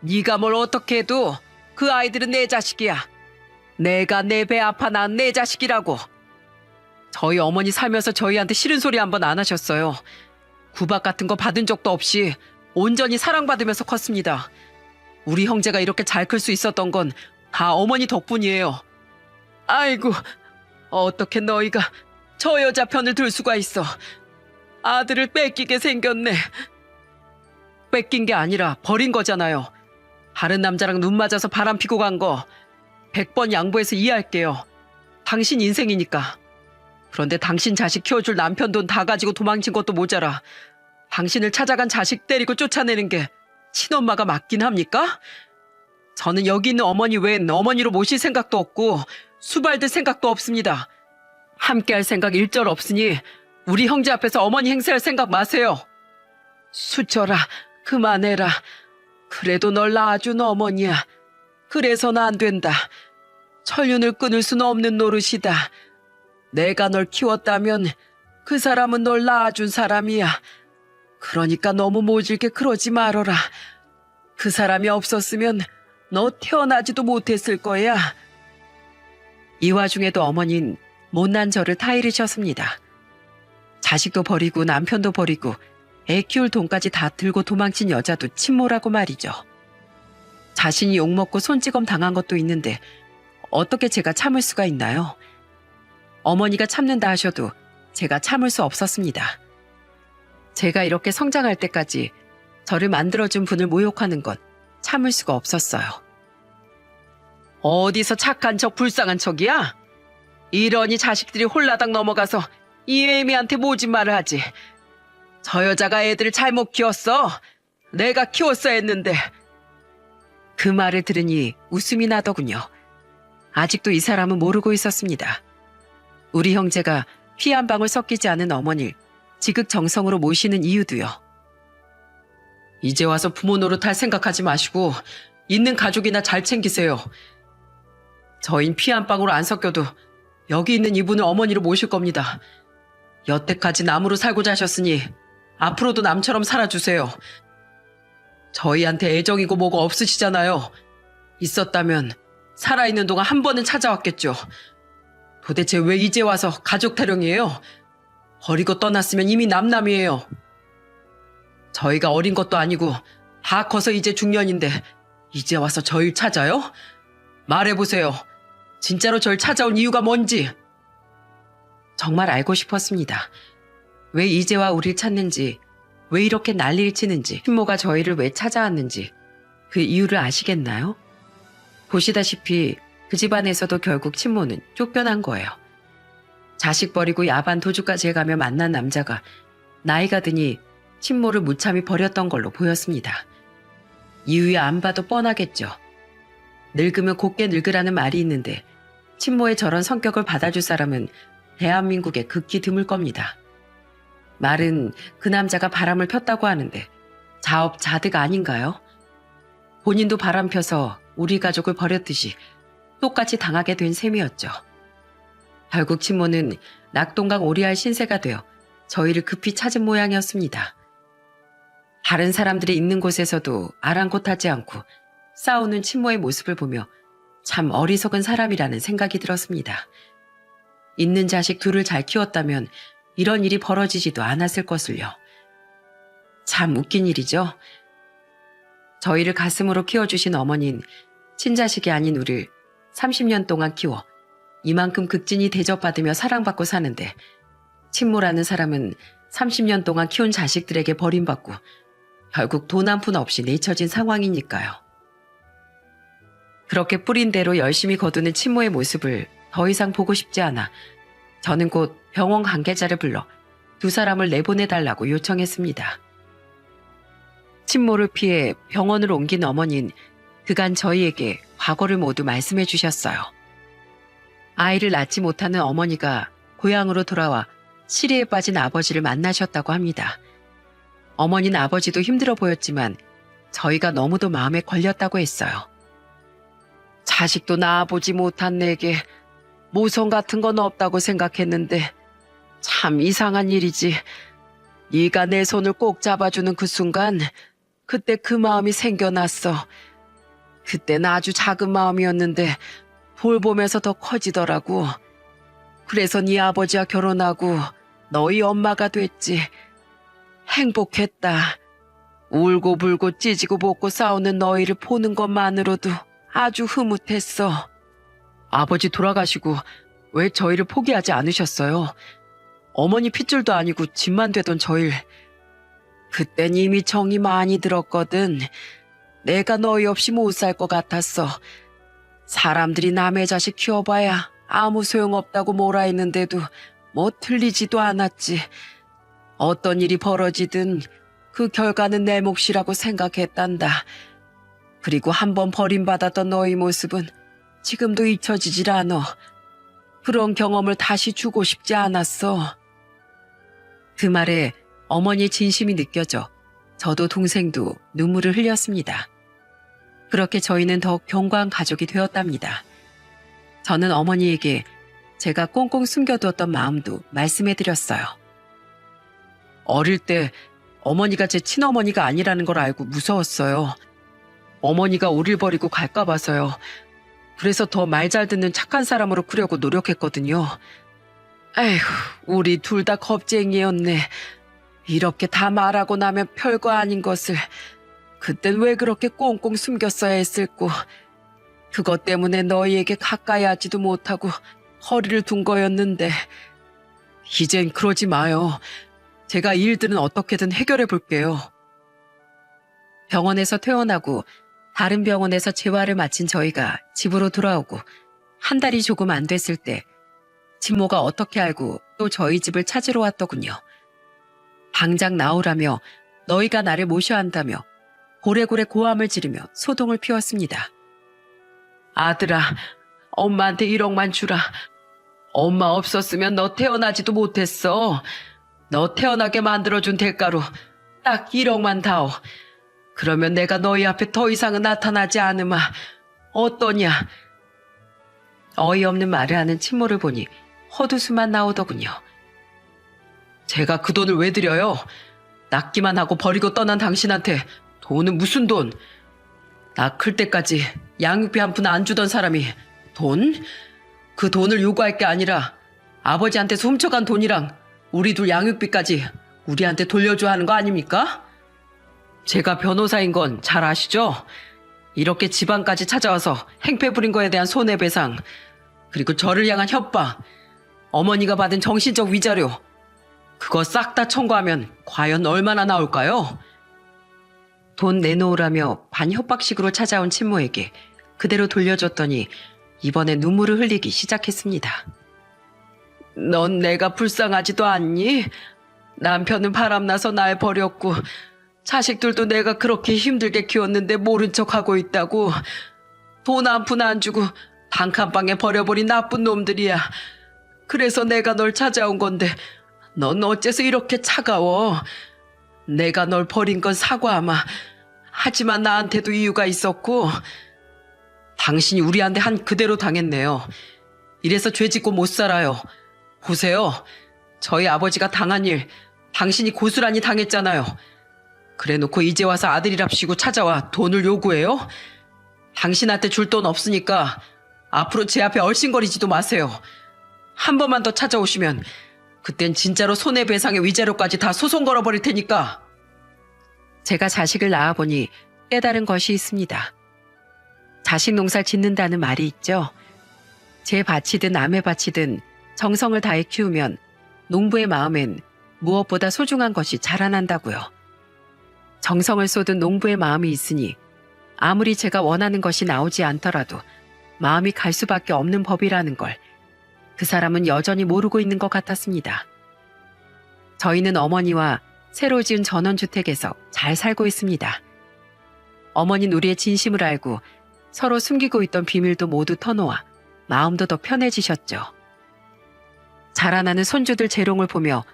네가 뭘 어떻게 해도 그 아이들은 내 자식이야. 내가 내 배 아파 낳은 내 자식이라고. 저희 어머니 살면서 저희한테 싫은 소리 한 번 안 하셨어요. 구박 같은 거 받은 적도 없이 온전히 사랑받으면서 컸습니다. 우리 형제가 이렇게 잘 클 수 있었던 건 다 어머니 덕분이에요. 아이고, 어떻게 너희가 저 여자 편을 들 수가 있어. 아들을 뺏기게 생겼네. 뺏긴 게 아니라 버린 거잖아요. 다른 남자랑 눈 맞아서 바람 피고 간 거 100번 양보해서 이해할게요. 당신 인생이니까. 그런데 당신 자식 키워줄 남편 돈 다 가지고 도망친 것도 모자라 당신을 찾아간 자식 때리고 쫓아내는 게 친엄마가 맞긴 합니까? 저는 여기 있는 어머니 외엔 어머니로 모실 생각도 없고 수발들 생각도 없습니다. 함께할 생각 일절 없으니 우리 형제 앞에서 어머니 행세할 생각 마세요. 수철아, 그만해라. 그래도 널 낳아준 어머니야. 그래서는 안 된다. 천륜을 끊을 수는 없는 노릇이다. 내가 널 키웠다면 그 사람은 널 낳아준 사람이야. 그러니까 너무 모질게 그러지 말어라. 그 사람이 없었으면 너 태어나지도 못했을 거야. 이 와중에도 어머니는 못난 저를 타이르셨습니다. 자식도 버리고 남편도 버리고 애 키울 돈까지 다 들고 도망친 여자도 침몰하고 말이죠. 자신이 욕먹고 손찌검 당한 것도 있는데 어떻게 제가 참을 수가 있나요? 어머니가 참는다 하셔도 제가 참을 수 없었습니다. 제가 이렇게 성장할 때까지 저를 만들어준 분을 모욕하는 건 참을 수가 없었어요. 어디서 착한 척 불쌍한 척이야? 이러니 자식들이 홀라당 넘어가서 이 애미한테 모진말을 하지. 저 여자가 애들을 잘못 키웠어. 내가 키웠어야 했는데. 그 말을 들으니 웃음이 나더군요. 아직도 이 사람은 모르고 있었습니다. 우리 형제가 피 한 방울 섞이지 않은 어머니를 지극정성으로 모시는 이유도요. 이제 와서 부모 노릇할 생각하지 마시고 있는 가족이나 잘 챙기세요. 저흰 피 한 방울 안 섞여도 여기 있는 이분을 어머니로 모실 겁니다. 여태까지 남으로 살고자 하셨으니 앞으로도 남처럼 살아주세요. 저희한테 애정이고 뭐고 없으시잖아요. 있었다면 살아있는 동안 한 번은 찾아왔겠죠. 도대체 왜 이제 와서 가족 타령이에요? 버리고 떠났으면 이미 남남이에요. 저희가 어린 것도 아니고 다 커서 이제 중년인데 이제 와서 저희 찾아요? 말해보세요. 진짜로 절 찾아온 이유가 뭔지. 정말 알고 싶었습니다. 왜 이제와 우릴 찾는지, 왜 이렇게 난리를 치는지, 친모가 저희를 왜 찾아왔는지 그 이유를 아시겠나요? 보시다시피 그 집안에서도 결국 친모는 쫓겨난 거예요. 자식 버리고 야반 도주까지 해가며 만난 남자가 나이가 드니 친모를 무참히 버렸던 걸로 보였습니다. 이유야 안 봐도 뻔하겠죠. 늙으면 곱게 늙으라는 말이 있는데 친모의 저런 성격을 받아줄 사람은 대한민국에 극히 드물 겁니다. 말은 그 남자가 바람을 폈다고 하는데 자업자득 아닌가요? 본인도 바람 펴서 우리 가족을 버렸듯이 똑같이 당하게 된 셈이었죠. 결국 친모는 낙동강 오리알 신세가 되어 저희를 급히 찾은 모양이었습니다. 다른 사람들이 있는 곳에서도 아랑곳하지 않고 싸우는 친모의 모습을 보며 참 어리석은 사람이라는 생각이 들었습니다. 있는 자식 둘을 잘 키웠다면 이런 일이 벌어지지도 않았을 것을요. 참 웃긴 일이죠. 저희를 가슴으로 키워주신 어머니는 친자식이 아닌 우리를 30년 동안 키워 이만큼 극진히 대접받으며 사랑받고 사는데 친모라는 사람은 30년 동안 키운 자식들에게 버림받고 결국 돈 한 푼 없이 내쳐진 상황이니까요. 그렇게 뿌린 대로 열심히 거두는 친모의 모습을 더 이상 보고 싶지 않아 저는 곧 병원 관계자를 불러 두 사람을 내보내달라고 요청했습니다. 친모를 피해 병원을 옮긴 어머니는 그간 저희에게 과거를 모두 말씀해 주셨어요. 아이를 낳지 못하는 어머니가 고향으로 돌아와 시리에 빠진 아버지를 만나셨다고 합니다. 어머니는 아버지도 힘들어 보였지만 저희가 너무도 마음에 걸렸다고 했어요. 자식도 낳아보지 못한 내게 모성 같은 건 없다고 생각했는데 참 이상한 일이지. 네가 내 손을 꼭 잡아주는 그 순간 그때 그 마음이 생겨났어. 그땐 아주 작은 마음이었는데 돌보면서 더 커지더라고. 그래서 네 아버지와 결혼하고 너희 엄마가 됐지. 행복했다. 울고불고 찢고 볶고 싸우는 너희를 보는 것만으로도 아주 흐뭇했어. 아버지 돌아가시고 왜 저희를 포기하지 않으셨어요? 어머니 핏줄도 아니고 집만 되던 저희를. 그땐 이미 정이 많이 들었거든. 내가 너희 없이 못 살 것 같았어. 사람들이 남의 자식 키워봐야 아무 소용없다고 뭐라 했는데도 뭐 틀리지도 않았지. 어떤 일이 벌어지든 그 결과는 내 몫이라고 생각했단다. 그리고 한번 버림받았던 너희 모습은 지금도 잊혀지질 않아. 그런 경험을 다시 주고 싶지 않았어. 그 말에 어머니의 진심이 느껴져 저도 동생도 눈물을 흘렸습니다. 그렇게 저희는 더욱 견고한 가족이 되었답니다. 저는 어머니에게 제가 꽁꽁 숨겨두었던 마음도 말씀해드렸어요. 어릴 때 어머니가 제 친어머니가 아니라는 걸 알고 무서웠어요. 어머니가 우릴 버리고 갈까 봐서요. 그래서 더 말 잘 듣는 착한 사람으로 크려고 노력했거든요. 에휴, 우리 둘 다 겁쟁이였네. 이렇게 다 말하고 나면 별거 아닌 것을 그땐 왜 그렇게 꽁꽁 숨겼어야 했을꼬. 그것 때문에 너희에게 가까이 하지도 못하고 허리를 둔 거였는데 이젠 그러지 마요. 제가 일들은 어떻게든 해결해 볼게요. 병원에서 퇴원하고 다른 병원에서 재활을 마친 저희가 집으로 돌아오고 한 달이 조금 안 됐을 때 친모가 어떻게 알고 또 저희 집을 찾으러 왔더군요. 당장 나오라며 너희가 나를 모셔야 한다며 고래고래 고함을 지르며 소동을 피웠습니다. 아들아, 엄마한테 1억만 주라. 엄마 없었으면 너 태어나지도 못했어. 너 태어나게 만들어준 대가로 딱 1억만 다오. 그러면 내가 너희 앞에 더 이상은 나타나지 않으마. 어떠냐? 어이없는 말을 하는 친모를 보니 헛웃음만 나오더군요. 제가 그 돈을 왜 드려요? 낳기만 하고 버리고 떠난 당신한테 돈은 무슨 돈? 나 클 때까지 양육비 한 푼 안 주던 사람이 돈? 그 돈을 요구할 게 아니라 아버지한테서 훔쳐간 돈이랑 우리 둘 양육비까지 우리한테 돌려줘야 하는 거 아닙니까? 제가 변호사인 건 잘 아시죠? 이렇게 집안까지 찾아와서 행패 부린 거에 대한 손해배상, 그리고 저를 향한 협박, 어머니가 받은 정신적 위자료, 그거 싹 다 청구하면 과연 얼마나 나올까요? 돈 내놓으라며 반협박식으로 찾아온 친모에게 그대로 돌려줬더니 이번에 눈물을 흘리기 시작했습니다. 넌 내가 불쌍하지도 않니? 남편은 바람나서 날 버렸고 자식들도 내가 그렇게 힘들게 키웠는데 모른 척하고 있다고. 돈 한 푼 안 주고 단칸방에 버려버린 나쁜 놈들이야. 그래서 내가 널 찾아온 건데 넌 어째서 이렇게 차가워? 내가 널 버린 건 사과하마. 하지만 나한테도 이유가 있었고 당신이 우리한테 한 그대로 당했네요. 이래서 죄짓고 못 살아요. 보세요. 저희 아버지가 당한 일 당신이 고스란히 당했잖아요. 그래놓고 이제 와서 아들이랍시고 찾아와 돈을 요구해요? 당신한테 줄 돈 없으니까 앞으로 제 앞에 얼씬거리지도 마세요. 한 번만 더 찾아오시면 그땐 진짜로 손해배상의 위자료까지 다 소송 걸어버릴 테니까. 제가 자식을 낳아보니 깨달은 것이 있습니다. 자식 농사를 짓는다는 말이 있죠. 제 밭이든 남의 밭이든 정성을 다해 키우면 농부의 마음엔 무엇보다 소중한 것이 자라난다고요. 정성을 쏟은 농부의 마음이 있으니 아무리 제가 원하는 것이 나오지 않더라도 마음이 갈 수밖에 없는 법이라는 걸 그 사람은 여전히 모르고 있는 것 같았습니다. 저희는 어머니와 새로 지은 전원주택에서 잘 살고 있습니다. 어머니는 우리의 진심을 알고 서로 숨기고 있던 비밀도 모두 터놓아 마음도 더 편해지셨죠. 자라나는 손주들 재롱을 보며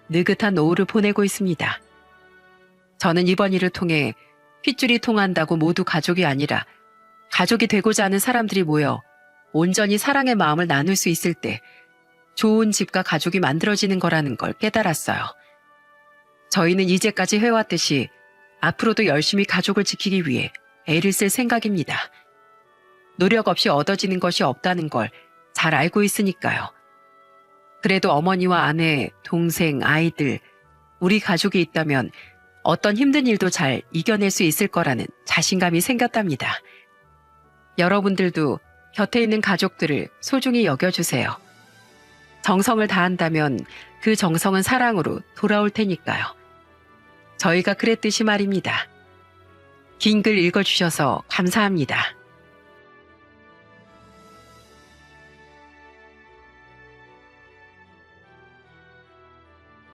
느긋한 노후를 보내고 있습니다. 저는 이번 일을 통해 핏줄이 통한다고 모두 가족이 아니라 가족이 되고자 하는 사람들이 모여 온전히 사랑의 마음을 나눌 수 있을 때 좋은 집과 가족이 만들어지는 거라는 걸 깨달았어요. 저희는 이제까지 해왔듯이 앞으로도 열심히 가족을 지키기 위해 애를 쓸 생각입니다. 노력 없이 얻어지는 것이 없다는 걸 잘 알고 있으니까요. 그래도 어머니와 아내, 동생, 아이들, 우리 가족이 있다면 어떤 힘든 일도 잘 이겨낼 수 있을 거라는 자신감이 생겼답니다. 여러분들도 곁에 있는 가족들을 소중히 여겨주세요. 정성을 다한다면 그 정성은 사랑으로 돌아올 테니까요. 저희가 그랬듯이 말입니다. 긴 글 읽어주셔서 감사합니다.